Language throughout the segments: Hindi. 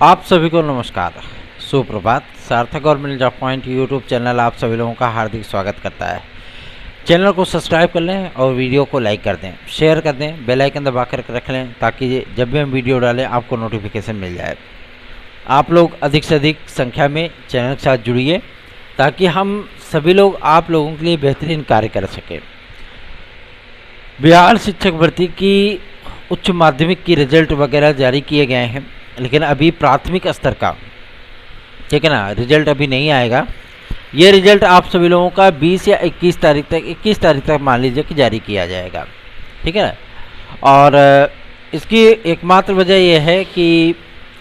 आप सभी को नमस्कार, सुप्रभात। सार्थक government job point YouTube channel आप सभी लोगों का हार्दिक स्वागत करता है। चैनल को सब्सक्राइब कर लें और वीडियो को लाइक कर दें, शेयर कर दें, बेल आइकन दबा कर रख लें ताकि जब भी हम वीडियो डालें आपको नोटिफिकेशन मिल जाए। आप लोग अधिक से अधिक संख्या में चैनल के साथ जुड़िए ताकि हम सभी लोग आप लोगों के लिए बेहतरीन कार्य कर सकें। बिहार शिक्षक भर्ती की उच्च माध्यमिक की रिजल्ट वगैरह जारी किए गए हैं, लेकिन अभी प्राथमिक स्तर का, ठीक है ना, रिजल्ट अभी नहीं आएगा। ये रिजल्ट आप सभी लोगों का 20 या 21 तारीख तक मान लीजिए कि जारी किया जाएगा, ठीक है ना। और इसकी एकमात्र वजह यह है कि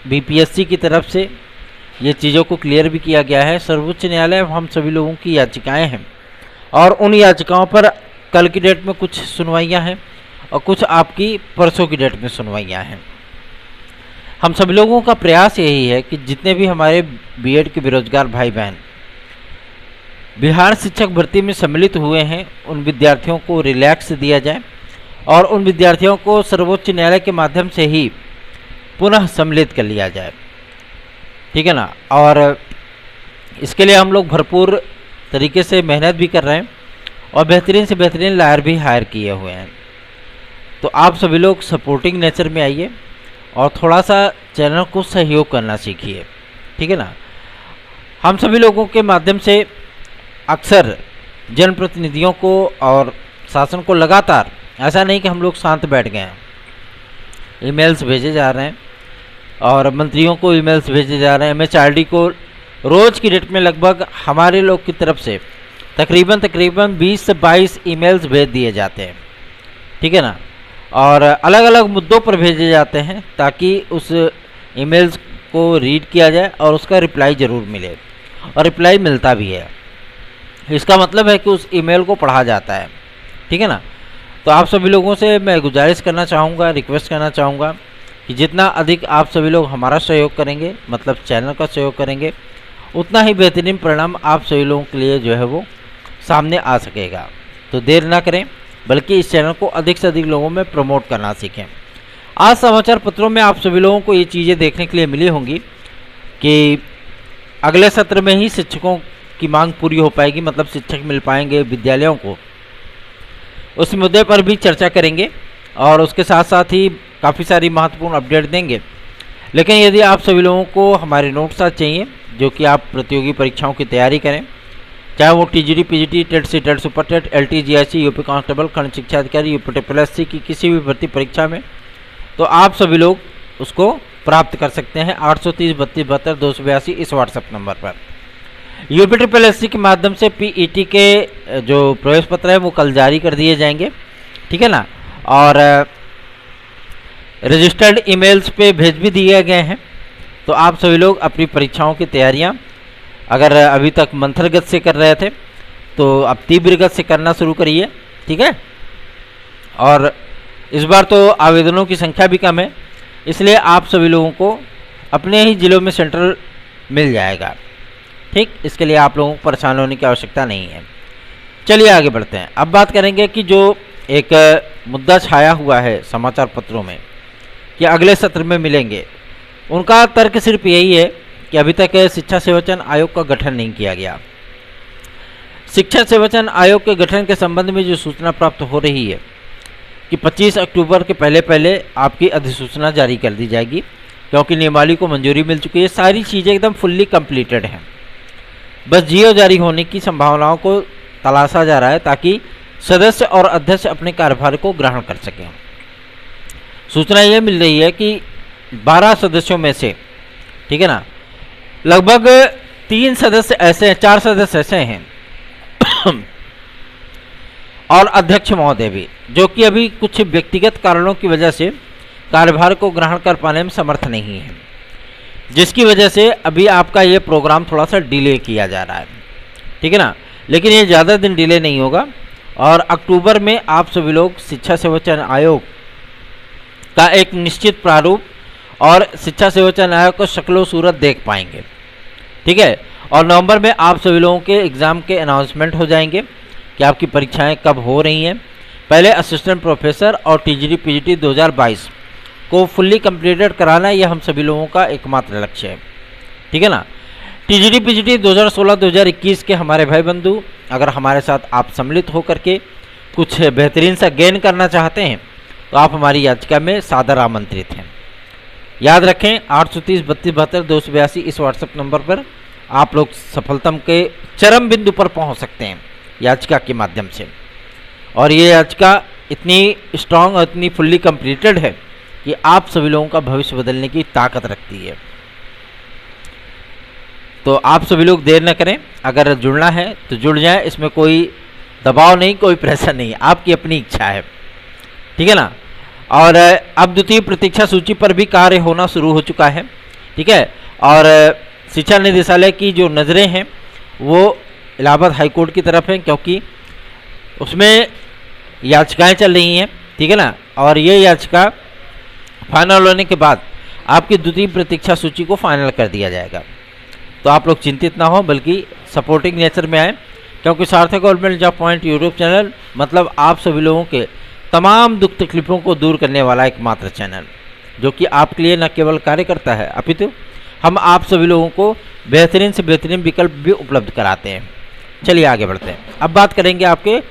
बीपीएससी की तरफ से ये चीज़ों को क्लियर भी किया गया है। सर्वोच्च न्यायालय हम सभी लोगों की याचिकाएं हैं और उन याचिकाओं पर कल की डेट में कुछ सुनवाइयाँ हैं और कुछ आपकी परसों की डेट में सुनवाइयाँ हैं। हम सभी लोगों का प्रयास यही है कि जितने भी हमारे बीएड के बेरोजगार भाई बहन बिहार शिक्षक भर्ती में सम्मिलित हुए हैं, उन विद्यार्थियों को रिलैक्स दिया जाए और उन विद्यार्थियों को सर्वोच्च न्यायालय के माध्यम से ही पुनः सम्मिलित कर लिया जाए, ठीक है ना। और इसके लिए हम लोग भरपूर तरीके से मेहनत भी कर रहे हैं और बेहतरीन से बेहतरीन लॉयर भी हायर किए हुए हैं। तो आप सभी लोग सपोर्टिंग नेचर में आइए और थोड़ा सा चैनल को सहयोग करना सीखिए, ठीक है ना। हम सभी लोगों के माध्यम से अक्सर जनप्रतिनिधियों को और शासन को लगातार, ऐसा नहीं कि हम लोग शांत बैठ गए हैं, ईमेल्स भेजे जा रहे हैं और मंत्रियों को ईमेल्स भेजे जा रहे हैं। एमएचआरडी को रोज़ की डेट में लगभग हमारे लोग की तरफ से तकरीबन 20 से 22 ईमेल्स भेज दिए जाते हैं, ठीक है ना। और अलग अलग मुद्दों पर भेजे जाते हैं ताकि उस ईमेल्स को रीड किया जाए और उसका रिप्लाई ज़रूर मिले, और रिप्लाई मिलता भी है। इसका मतलब है कि उस ईमेल को पढ़ा जाता है, ठीक है ना। तो आप सभी लोगों से मैं गुजारिश करना चाहूँगा, रिक्वेस्ट करना चाहूँगा कि जितना अधिक आप सभी लोग हमारा सहयोग करेंगे, मतलब चैनल का सहयोग करेंगे, उतना ही बेहतरीन परिणाम आप सभी लोगों के लिए जो है वो सामने आ सकेगा। तो देर ना करें, बल्कि इस चैनल को अधिक से अधिक लोगों में प्रमोट करना सीखें। आज समाचार पत्रों में आप सभी लोगों को ये चीज़ें देखने के लिए मिली होंगी कि अगले सत्र में ही शिक्षकों की मांग पूरी हो पाएगी, मतलब शिक्षक मिल पाएंगे विद्यालयों को। उस मुद्दे पर भी चर्चा करेंगे और उसके साथ साथ ही काफ़ी सारी महत्वपूर्ण अपडेट देंगे। लेकिन यदि आप सभी लोगों को हमारे नोट्स चाहिए जो कि आप प्रतियोगी परीक्षाओं की तैयारी करें, चाहे वो TGT, PGT, TET C, TET super TET, LT, GIC, UP constable, खंड शिक्षा अधिकारी, यूपी टीपीएससी की किसी भी भर्ती परीक्षा में, तो आप सभी लोग उसको प्राप्त कर सकते हैं 830 32 72 282 इस व्हाट्सएप नंबर पर। यूपी टीपीएससी के माध्यम से पीईटी के जो प्रवेश पत्र है वो कल जारी कर दिए जाएंगे, ठीक है ना। और रजिस्टर्ड ईमेल्स पे भेज भी दिए गए हैं। तो आप सभी लोग अपनी परीक्षाओं की तैयारियां अगर अभी तक मंथर गति से कर रहे थे तो अब तीव्र गति से करना शुरू करिए, ठीक है। और इस बार तो आवेदनों की संख्या भी कम है, इसलिए आप सभी लोगों को अपने ही ज़िलों में सेंटर मिल जाएगा, ठीक। इसके लिए आप लोगों को परेशान होने की आवश्यकता नहीं है। चलिए आगे बढ़ते हैं। अब बात करेंगे कि जो एक मुद्दा छाया हुआ है समाचार पत्रों में कि अगले सत्र में मिलेंगे, उनका तर्क सिर्फ यही है कि अभी तक शिक्षा सेवाचयन आयोग का गठन नहीं किया गया। शिक्षा सेवाचयन आयोग के गठन के संबंध में जो सूचना प्राप्त हो रही है कि 25 अक्टूबर के पहले आपकी अधिसूचना जारी कर दी जाएगी, क्योंकि नियमावली को मंजूरी मिल चुकी है। सारी चीज़ें एकदम फुल्ली कंप्लीटेड हैं, बस जीओ जारी होने की संभावनाओं को तलाशा जा रहा है ताकि सदस्य और अध्यक्ष अपने कार्यभार को ग्रहण कर सकें। सूचना यह मिल रही है कि 12 सदस्यों में से, ठीक है ना, लगभग 3 सदस्य ऐसे हैं, 4 सदस्य ऐसे हैं और अध्यक्ष महोदय भी, जो कि अभी कुछ व्यक्तिगत कारणों की वजह से कार्यभार को ग्रहण कर पाने में समर्थ नहीं है, जिसकी वजह से अभी आपका ये प्रोग्राम थोड़ा सा डिले किया जा रहा है, ठीक है ना। लेकिन ये ज़्यादा दिन डिले नहीं होगा और अक्टूबर में आप सभी लोग शिक्षा सेवाचयन आयोग का एक निश्चित प्रारूप और शिक्षा सेवाचयन आयोग को शक्लो सूरत देख पाएंगे, ठीक है। और नवंबर में आप सभी लोगों के एग्ज़ाम के अनाउंसमेंट हो जाएंगे कि आपकी परीक्षाएं कब हो रही हैं। पहले असिस्टेंट प्रोफेसर और टीजीडी पीजीटी 2022 को फुल्ली कंप्लीटेड कराना, यह हम सभी लोगों का एकमात्र लक्ष्य है, ठीक है ना। टीजीटी पीजीटी 2016-2021 के हमारे भाई बंधु, अगर हमारे साथ आप सम्मिलित होकर के कुछ बेहतरीन सा गेन करना चाहते हैं तो आप हमारी याचिका में सादर आमंत्रित हैं। याद रखें 830-3272-282 इस व्हाट्सएप नंबर पर आप लोग सफलता के चरम बिंदु पर पहुंच सकते हैं याचिका के माध्यम से। और ये याचिका इतनी स्ट्रांग और इतनी फुल्ली कंप्लीटेड है कि आप सभी लोगों का भविष्य बदलने की ताकत रखती है। तो आप सभी लोग देर न करें, अगर जुड़ना है तो जुड़ जाएं, इसमें कोई दबाव नहीं, कोई प्रेशर नहीं, आपकी अपनी इच्छा है, ठीक है ना। और अब द्वितीय प्रतीक्षा सूची पर भी कार्य होना शुरू हो चुका है, ठीक है। और शिक्षा निदेशालय की जो नज़रें हैं वो इलाहाबाद हाईकोर्ट की तरफ हैं, क्योंकि उसमें याचिकाएं चल रही हैं, ठीक है ना। और ये याचिका फाइनल होने के बाद आपकी द्वितीय प्रतीक्षा सूची को फाइनल कर दिया जाएगा। तो आप लोग चिंतित ना हो, बल्कि सपोर्टिंग नेचर में आए, क्योंकि सार्थक government job point YouTube channel मतलब आप सभी लोगों के तमाम दुख तकलीफ़ों को दूर करने वाला एकमात्र चैनल, जो कि आपके लिए न केवल कार्य करता है अपितु हम आप सभी लोगों को बेहतरीन से बेहतरीन विकल्प भी उपलब्ध कराते हैं। चलिए आगे बढ़ते हैं। अब बात करेंगे आपके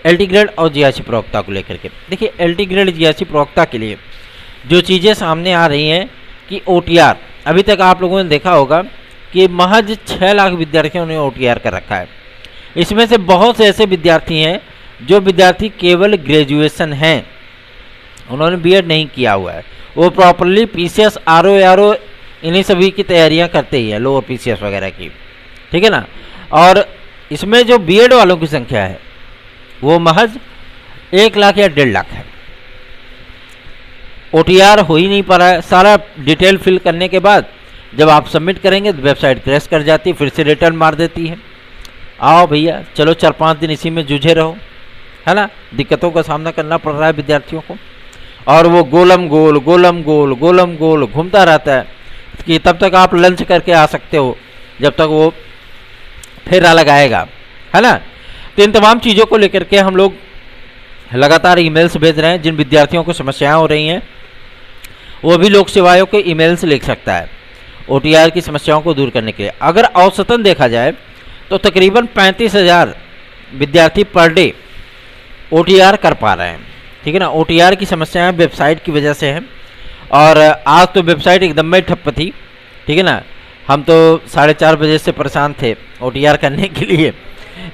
एलटी ग्रेड और जीआईसी प्रवक्ता को लेकर के। देखिए एलटी ग्रेड जीआईसी प्रवक्ता के लिए जो चीज़ें सामने आ रही हैं कि ओटीआर, अभी तक आप लोगों ने देखा होगा कि महज 6 लाख विद्यार्थियों ने ओटीआर कर रखा है। इसमें से बहुत से ऐसे विद्यार्थी हैं जो विद्यार्थी केवल ग्रेजुएशन हैं, उन्होंने बीएड नहीं किया हुआ है, वो प्रॉपरली पीसीएस आरओ इन्हीं सभी की तैयारियां करते ही हैं, लोअर पीसीएस वगैरह की, ठीक है ना। और इसमें जो बीएड वालों की संख्या है वो महज 1 लाख या 1.5 लाख है। ओटीआर हो ही नहीं पा रहा है। सारा डिटेल फिल करने के बाद जब आप सबमिट करेंगे तो वेबसाइट क्रैश कर जाती है, फिर से रिटर्न मार देती है। आओ भैया चलो 4-5 दिन इसी में जूझे रहो, है ना। दिक्कतों का सामना करना पड़ रहा है विद्यार्थियों को, और वो गोलम गोल घूमता रहता है कि तब तक आप लंच करके आ सकते हो जब तक वो फेरा लगाएगा, है ना। तो इन तमाम चीज़ों को लेकर के हम लोग लगातार ईमेल्स भेज रहे हैं। जिन विद्यार्थियों को समस्याएं हो रही हैं वो भी लोक सेवा आयोग के ईमेल्स लिख सकता है ओटीआर की समस्याओं को दूर करने के लिए। अगर औसतन देखा जाए तो तकरीबन 35,000 विद्यार्थी पर डे ओटीआर कर पा रहे हैं, ठीक है ना। ओटीआर की समस्याएं वेबसाइट की वजह से हैं, और आज तो वेबसाइट एकदम में ठप्प थी, ठीक है ना। हम तो 4:30 बजे से परेशान थे ओटीआर करने के लिए,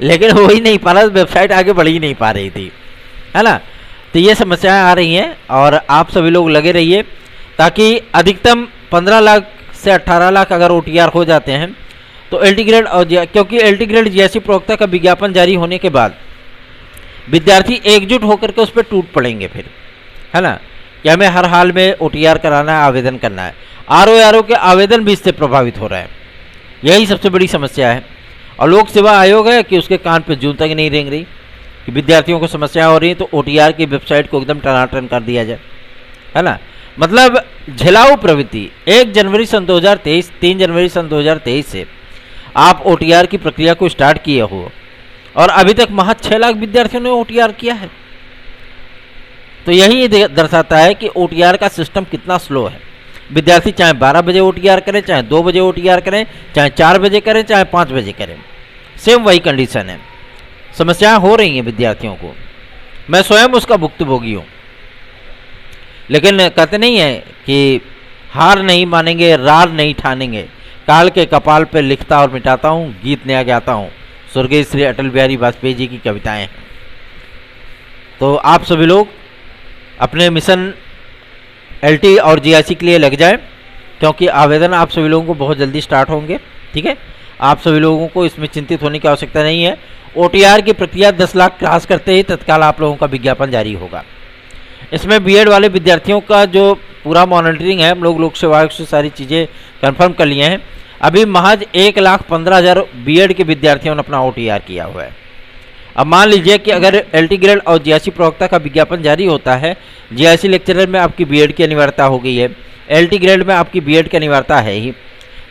लेकिन हो ही नहीं पा रहा, वेबसाइट आगे बढ़ ही नहीं पा रही थी, है ना। तो ये समस्याएं आ रही हैं और आप सभी लोग लगे रहिए ताकि अधिकतम 15 लाख से 18 लाख अगर ओटीआर हो जाते हैं तो एलटी ग्रेड और क्योंकि एलटी ग्रेड जीआईसी प्रवक्ता का विज्ञापन जारी होने के बाद विद्यार्थी एकजुट होकर के उस पर टूट पड़ेंगे फिर, है ना, कि हमें हर हाल में ओटीआर कराना है, आवेदन करना है। आरओ के आवेदन भी इससे प्रभावित हो रहे हैं, यही सबसे बड़ी समस्या है। और लोक सेवा आयोग है कि उसके कान पे जूं तक नहीं रेंग रही कि विद्यार्थियों को समस्या हो रही है तो ओटीआर की वेबसाइट को एकदम टनाटन कर दिया जाए, है ना। मतलब झेलाऊ प्रवृत्ति 1 जनवरी सन 2023, 3 जनवरी सन 2023 से आप ओटीआर की प्रक्रिया को स्टार्ट किए हो और अभी तक महज 6 लाख विद्यार्थियों ने ओटीआर किया है। तो यही दर्शाता है कि ओटीआर का सिस्टम कितना स्लो है। विद्यार्थी चाहे 12 बजे ओटीआर करें, चाहे 2 बजे ओटीआर करें, चाहे 4 बजे करें, चाहे 5 बजे करें, सेम वही कंडीशन है। समस्याएं हो रही हैं विद्यार्थियों को, मैं स्वयं उसका भुक्तभोगी हूँ। लेकिन कहते नहीं है कि हार नहीं मानेंगे, रार नहीं ठानेंगे, काल के कपाल पर लिखता और मिटाता हूँ, गीत नया गाता हूँ, स्वर्गीय श्री अटल बिहारी वाजपेयी जी की कविताएं हैं। तो आप सभी लोग अपने मिशन एलटी और जीआईसी के लिए लग जाएं, क्योंकि आवेदन आप सभी लोगों को बहुत जल्दी स्टार्ट होंगे, ठीक है। आप सभी लोगों को इसमें चिंतित होने की आवश्यकता नहीं है। ओटीआर की प्रक्रिया 10 लाख क्रॉस करते ही तत्काल आप लोगों का विज्ञापन जारी होगा। इसमें बीएड वाले विद्यार्थियों का जो पूरा मॉनिटरिंग है, हम लोग लोक सेवा आयोग से सारी चीज़ें कंफर्म कर लिए हैं। अभी महज 1,15,000 बीएड के विद्यार्थियों ने अपना ओटीआर किया हुआ है। अब मान लीजिए कि अगर एलटी ग्रेड और जीआईसी प्रवक्ता का विज्ञापन जारी होता है, जीआईसी लेक्चरर में आपकी बीएड की अनिवार्यता हो गई है, एलटी ग्रेड में आपकी बीएड की अनिवार्यता है ही,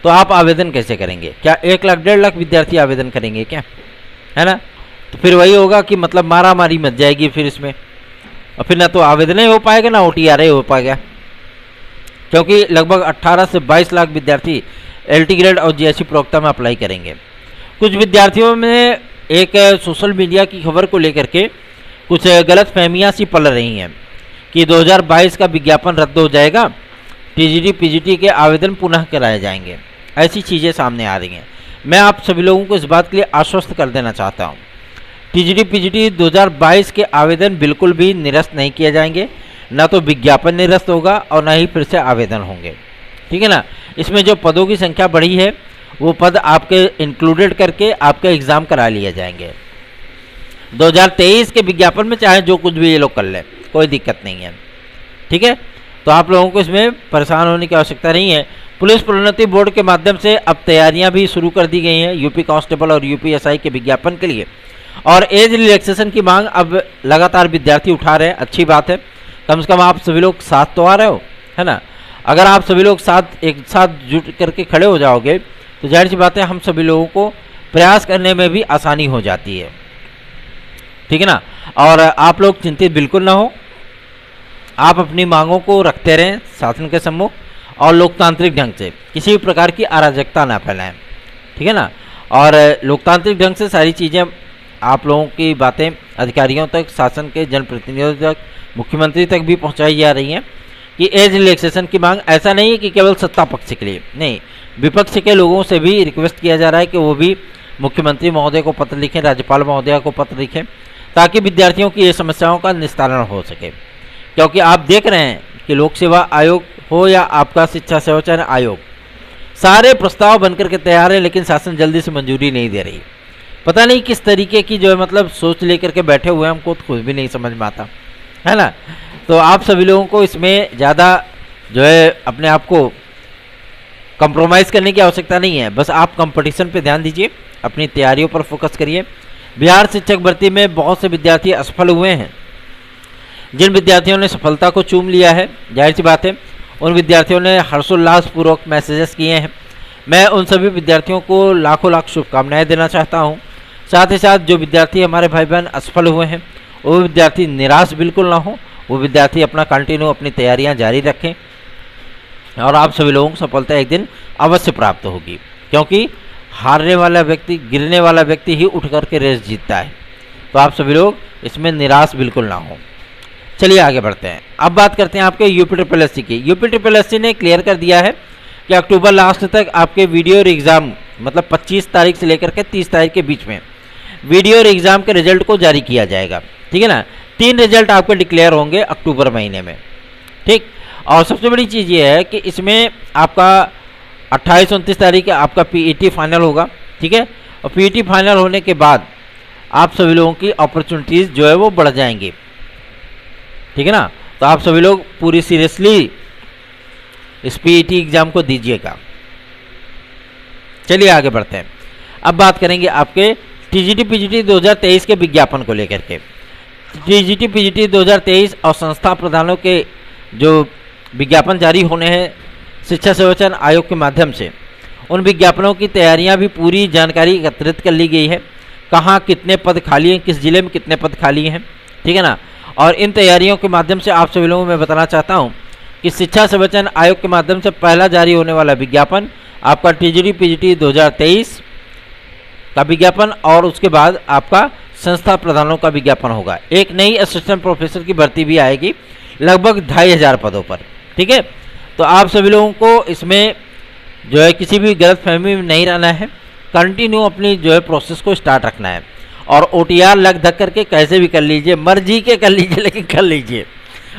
तो आप आवेदन कैसे करेंगे? क्या 1 लाख 1.5 लाख विद्यार्थी आवेदन करेंगे क्या, है ना? तो फिर वही होगा कि मतलब मारा मारी मच जाएगी फिर इसमें, और फिर ना तो आवेदन ही हो पाएगा ना ओटीआर ही हो पाएगा, क्योंकि लगभग 18 से 22 लाख विद्यार्थी एलटी ग्रेड और जीएससी प्रवक्ता में अप्लाई करेंगे। कुछ विद्यार्थियों में एक सोशल मीडिया की खबर को लेकर के कुछ गलत फहमियाँ सी पल रही हैं कि 2022 का विज्ञापन रद्द हो जाएगा, टीजीटी पीजीटी के आवेदन पुनः कराए जाएंगे। ऐसी चीज़ें सामने आ रही हैं। मैं आप सभी लोगों को इस बात के लिए आश्वस्त कर देना चाहता हूँ, टीजीटी पीजीटी 2022 के आवेदन बिल्कुल भी निरस्त नहीं किए जाएंगे, ना तो विज्ञापन निरस्त होगा और ना ही फिर से आवेदन होंगे। ठीक है ना। इसमें जो पदों की संख्या बढ़ी है वो पद आपके इंक्लूडेड करके आपके एग्ज़ाम करा लिए जाएंगे। 2023 के विज्ञापन में चाहे जो कुछ भी ये लोग कर लें, कोई दिक्कत नहीं है। ठीक है, तो आप लोगों को इसमें परेशान होने की आवश्यकता नहीं है। पुलिस प्रोन्नति बोर्ड के माध्यम से अब तैयारियां भी शुरू कर दी गई हैं यूपी कांस्टेबल और यूपीएसआई के विज्ञापन के लिए, और एज रिलैक्सेशन की मांग अब लगातार विद्यार्थी उठा रहे हैं। अच्छी बात है, कम से कम आप सभी लोग साथ तो आ रहे हो, है ना। अगर आप सभी लोग एक साथ जुट करके खड़े हो जाओगे तो जाहिर सी बात है हम सभी लोगों को प्रयास करने में भी आसानी हो जाती है। ठीक है ना। और आप लोग चिंतित बिल्कुल ना हो, आप अपनी मांगों को रखते रहें शासन के सम्मुख और लोकतांत्रिक ढंग से, किसी भी प्रकार की अराजकता ना फैलाएं। ठीक है ना। और लोकतांत्रिक ढंग से सारी चीज़ें आप लोगों की बातें अधिकारियों तक, शासन के जनप्रतिनिधियों तक, मुख्यमंत्री तक भी पहुंचाई जा रही हैं कि एज रिलैक्सेशन की मांग ऐसा नहीं है कि केवल सत्ता पक्ष के लिए, नहीं, विपक्ष के लोगों से भी रिक्वेस्ट किया जा रहा है कि वो भी मुख्यमंत्री महोदय को पत्र लिखें, राज्यपाल महोदया को पत्र लिखें, ताकि विद्यार्थियों की ये समस्याओं का निस्तारण हो सके। क्योंकि आप देख रहे हैं कि लोक सेवा आयोग हो या आपका शिक्षा सेवा चयन आयोग, सारे प्रस्ताव बनकर के तैयार हैं, लेकिन शासन जल्दी से मंजूरी नहीं दे रही। पता नहीं किस तरीके की जो है मतलब सोच लेकर के बैठे हुए हैं, हमको तो खुद भी नहीं समझ में आता, है ना। तो आप सभी लोगों को इसमें ज़्यादा जो है अपने आप को कंप्रोमाइज़ करने की आवश्यकता नहीं है। बस आप कंपटीशन पे ध्यान दीजिए, अपनी तैयारियों पर फोकस करिए। बिहार शिक्षक भर्ती में बहुत से विद्यार्थी असफल हुए हैं। जिन विद्यार्थियों ने सफलता को चूम लिया है, जाहिर सी बात है उन विद्यार्थियों ने हर्षोल्लासपूर्वक मैसेजेस किए हैं। मैं उन सभी विद्यार्थियों को लाखों लाख शुभकामनाएं देना चाहता हूं। साथ ही साथ जो विद्यार्थी हमारे भाई बहन असफल हुए हैं, वो विद्यार्थी निराश बिल्कुल ना हो, वो विद्यार्थी अपना कंटिन्यू अपनी तैयारियां जारी रखें और आप सभी लोगों को सफलता एक दिन अवश्य प्राप्त होगी। क्योंकि हारने वाला व्यक्ति, गिरने वाला व्यक्ति ही उठ करके रेस जीतता है। तो आप सभी लोग इसमें निराश बिल्कुल ना हो। चलिए आगे बढ़ते हैं। अब बात करते हैं आपके यूपी की। यूपी ने क्लियर कर दिया है कि अक्टूबर लास्ट तक आपके वीडियो और एग्ज़ाम, मतलब 25 तारीख से लेकर के 30 तारीख के बीच में वीडियो और एग्ज़ाम के रिजल्ट को जारी किया जाएगा। ठीक है ना। 3 रिजल्ट आपके डिक्लेयर होंगे अक्टूबर महीने में। ठीक। और सबसे बड़ी चीज़ ये है कि इसमें आपका 28-29 तारीख आपका पीईटी फाइनल होगा। ठीक है। और पीईटी फाइनल होने के बाद आप सभी लोगों की अपॉर्चुनिटीज़ जो है वो बढ़ जाएंगी। ठीक है ना। तो आप सभी लोग पूरी सीरियसली इस पीईटी एग्ज़ाम को दीजिएगा। चलिए आगे बढ़ते हैं। अब बात करेंगे आपके टीजीटी पीजीटी 2023 के विज्ञापन को लेकर के। टीजीटी पीजीटी 2023 और संस्था प्रधानों के जो विज्ञापन जारी होने हैं शिक्षा सेवा चयन आयोग के माध्यम से, उन विज्ञापनों की तैयारियां भी पूरी जानकारी एकत्रित कर ली गई है। कहाँ कितने पद खाली हैं, किस जिले में कितने पद खाली हैं। ठीक है ना। और इन तैयारियों के माध्यम से आप सभी लोगों को मैं बताना चाहता हूं कि शिक्षा सेवा चयन आयोग के माध्यम से पहला जारी होने वाला विज्ञापन आपका टीजीटी पीजीटी 2023 का विज्ञापन, और उसके बाद आपका संस्था प्रधानों का विज्ञापन होगा। एक नई असिस्टेंट प्रोफेसर की भर्ती भी आएगी लगभग 2500 पदों पर। ठीक है। तो आप सभी लोगों को इसमें जो है किसी भी गलतफहमी में नहीं रहना है, कंटिन्यू अपनी जो है प्रोसेस को स्टार्ट रखना है। और ओटीआर लग धक करके कैसे भी कर लीजिए, मर्जी के कर लीजिए, लेकिन कर लीजिए।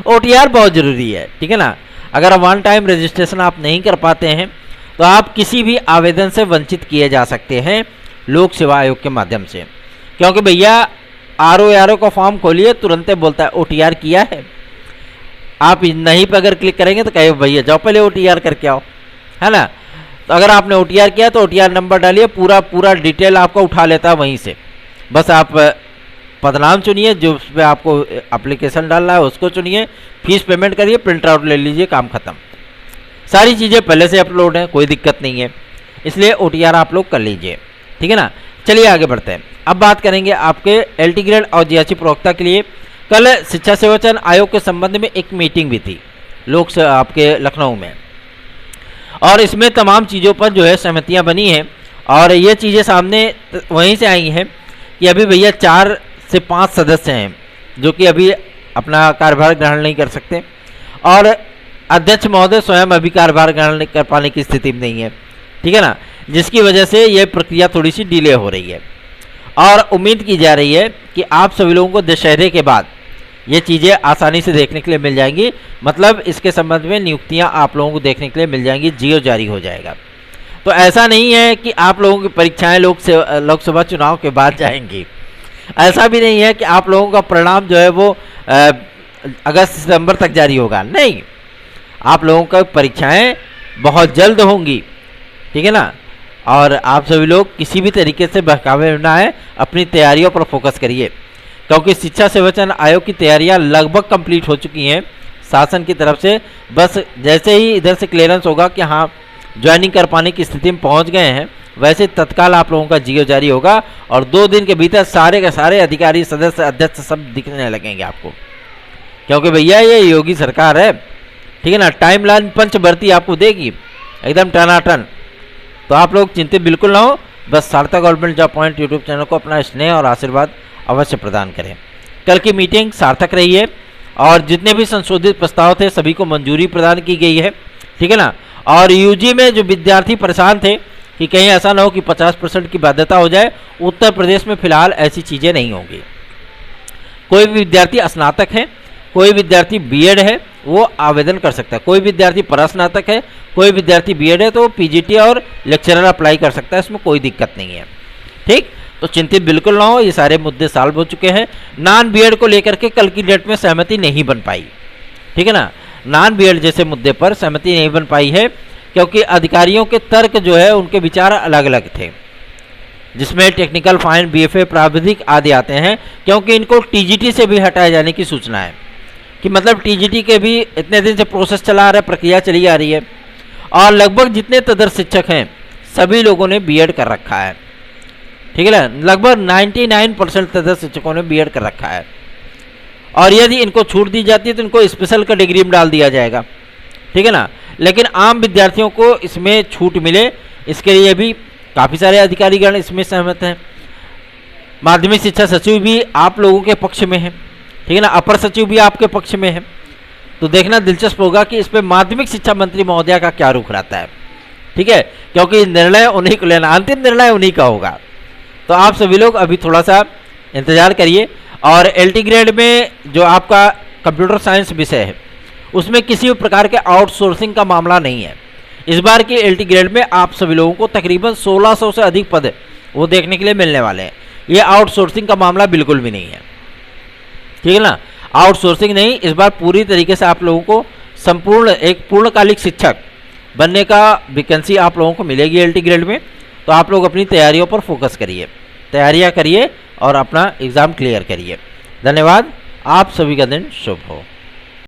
ओटीआर बहुत ज़रूरी है। ठीक है ना। अगर वन टाइम रजिस्ट्रेशन आप नहीं कर पाते हैं तो आप किसी भी आवेदन से वंचित किए जा सकते हैं लोक सेवा आयोग के माध्यम से। क्योंकि भैया आरओ का फॉर्म खोलिए, तुरंत बोलता है ओटीआर किया है। आप नहीं पर अगर क्लिक करेंगे तो कहे भैया जाओ पहले ओटीआर करके आओ, है ना। तो अगर आपने ओटीआर किया तो ओटीआर नंबर डालिए, पूरा डिटेल आपका उठा लेता है वहीं से। बस आप पदनाम चुनिए, जो उस पर आपको एप्लीकेशन डालना है उसको चुनिए, फीस पेमेंट करिए, प्रिंट आउट ले लीजिए, काम खत्म। सारी चीज़ें पहले से अपलोड हैं, कोई दिक्कत नहीं है। इसलिए ओटीआर आप लोग कर लीजिए। ठीक है ना। चलिए आगे बढ़ते हैं। अब बात करेंगे आपके एलटी ग्रेड और जीएससी प्रवक्ता के लिए। कल शिक्षा सेवा चयन आयोग के संबंध में एक मीटिंग भी थी। लोक से आपके लखनऊ में। और इसमें तमाम चीज़ों पर जो है सहमतियाँ बनी हैं और ये चीज़ें सामने वहीं से आई हैं कि अभी भैया 4 से 5 सदस्य हैं जो कि अभी अपना कार्यभार ग्रहण नहीं कर सकते और अध्यक्ष महोदय स्वयं अभी कार्यभार ग्रहण नहीं कर पाने की स्थिति में नहीं है, ठीक है ना, जिसकी वजह से ये प्रक्रिया थोड़ी सी डिले हो रही है। और उम्मीद की जा रही है कि आप सभी लोगों को दशहरे के बाद ये चीज़ें आसानी से देखने के लिए मिल जाएंगी, मतलब इसके संबंध में नियुक्तियां आप लोगों को देखने के लिए मिल जाएंगी, जियो जारी हो जाएगा। तो ऐसा नहीं है कि आप लोगों की परीक्षाएं लोकसभा चुनाव के बाद जाएंगी, ऐसा भी नहीं है कि आप लोगों का परिणाम जो है वो अगस्त सितंबर तक जारी होगा, नहीं, आप लोगों का परीक्षाएं बहुत जल्द होंगी, ठीक है ना। और आप सभी लोग किसी भी तरीके से बहकावे में ना आए, अपनी तैयारियों पर फोकस करिए, क्योंकि शिक्षा सेवाचयन आयोग की तैयारियां लगभग कंप्लीट हो चुकी हैं शासन की तरफ से। बस जैसे ही इधर से क्लियरेंस होगा कि हाँ ज्वाइनिंग कर पाने की स्थिति में पहुंच गए हैं, वैसे तत्काल आप लोगों का जियो जारी होगा और 2 दिन के भीतर सारे के सारे अधिकारी, सदस्य, अध्यक्ष सब दिखने लगेंगे आपको, क्योंकि भैया ये योगी सरकार है, ठीक है ना। टाइमलाइन पंचवर्ती आपको देगी एकदम टनाटन। तो आप लोग चिंतित बिल्कुल ना हो, बस सार्थक government job point YouTube channel को अपना स्नेह और आशीर्वाद अवश्य प्रदान करें। कल की मीटिंग सार्थक रही है और जितने भी संशोधित प्रस्ताव थे सभी को मंजूरी प्रदान की गई है, ठीक है ना। और यूजी में जो विद्यार्थी परेशान थे कि कहीं ऐसा ना हो कि 50% की बाध्यता हो जाए, उत्तर प्रदेश में फिलहाल ऐसी चीज़ें नहीं होंगी। कोई भी विद्यार्थी स्नातक है, कोई विद्यार्थी बीएड है, वो आवेदन कर सकता है। कोई विद्यार्थी परास्नातक है, कोई विद्यार्थी बीएड है, तो पीजीटी और लेक्चरर अप्लाई कर सकता है, इसमें कोई दिक्कत नहीं है, ठीक। तो चिंतित बिल्कुल ना हो, ये सारे मुद्दे सॉल्व हो चुके हैं। नॉन बीएड को लेकर के कल की डेट में सहमति नहीं बन पाई, ठीक है ना। नॉन बीएड जैसे मुद्दे पर सहमति नहीं बन पाई है क्योंकि अधिकारियों के तर्क जो है उनके विचार अलग अलग थे, जिसमें टेक्निकल फाइन, बीएफए, प्राविधिक आदि आते हैं, क्योंकि इनको टीजीटी से भी हटाए जाने की सूचना है कि मतलब टीजीटी के भी इतने दिन से प्रोसेस चला आ रहा है, प्रक्रिया चली आ रही है और लगभग जितने तदर्थ शिक्षक हैं सभी लोगों ने बीएड कर रखा है, ठीक है ना। लगभग 99% तदर्थ शिक्षकों ने बीएड कर रखा है और यदि इनको छूट दी जाती है तो इनको स्पेशल कैटेगरी में डाल दिया जाएगा, ठीक है ना। लेकिन आम विद्यार्थियों को इसमें छूट मिले, इसके लिए भी काफ़ी सारे अधिकारीगण इसमें सहमत हैं। माध्यमिक शिक्षा सचिव भी आप लोगों के पक्ष में है, ठीक है ना, अपर सचिव भी आपके पक्ष में है। तो देखना दिलचस्प होगा कि इस पर माध्यमिक शिक्षा मंत्री महोदया का क्या रुख रहता है, ठीक है, क्योंकि निर्णय उन्हीं को लेना, अंतिम निर्णय उन्हीं का होगा। तो आप सभी लोग अभी थोड़ा सा इंतजार करिए। और एलटी ग्रेड में जो आपका कंप्यूटर साइंस विषय है उसमें किसी भी प्रकार के आउटसोर्सिंग का मामला नहीं है। इस बार के एलटी ग्रेड में आप सभी लोगों को तकरीबन 1600 से अधिक पद वो देखने के लिए मिलने वाले हैं। ये आउटसोर्सिंग का मामला बिल्कुल भी नहीं है, ठीक है ना। आउटसोर्सिंग नहीं, इस बार पूरी तरीके से आप लोगों को संपूर्ण एक पूर्णकालिक शिक्षक बनने का वैकेंसी आप लोगों को मिलेगी एलटी ग्रेड में। तो आप लोग अपनी तैयारियों पर फोकस करिए, तैयारियां करिए और अपना एग्ज़ाम क्लियर करिए। धन्यवाद, आप सभी का दिन शुभ हो।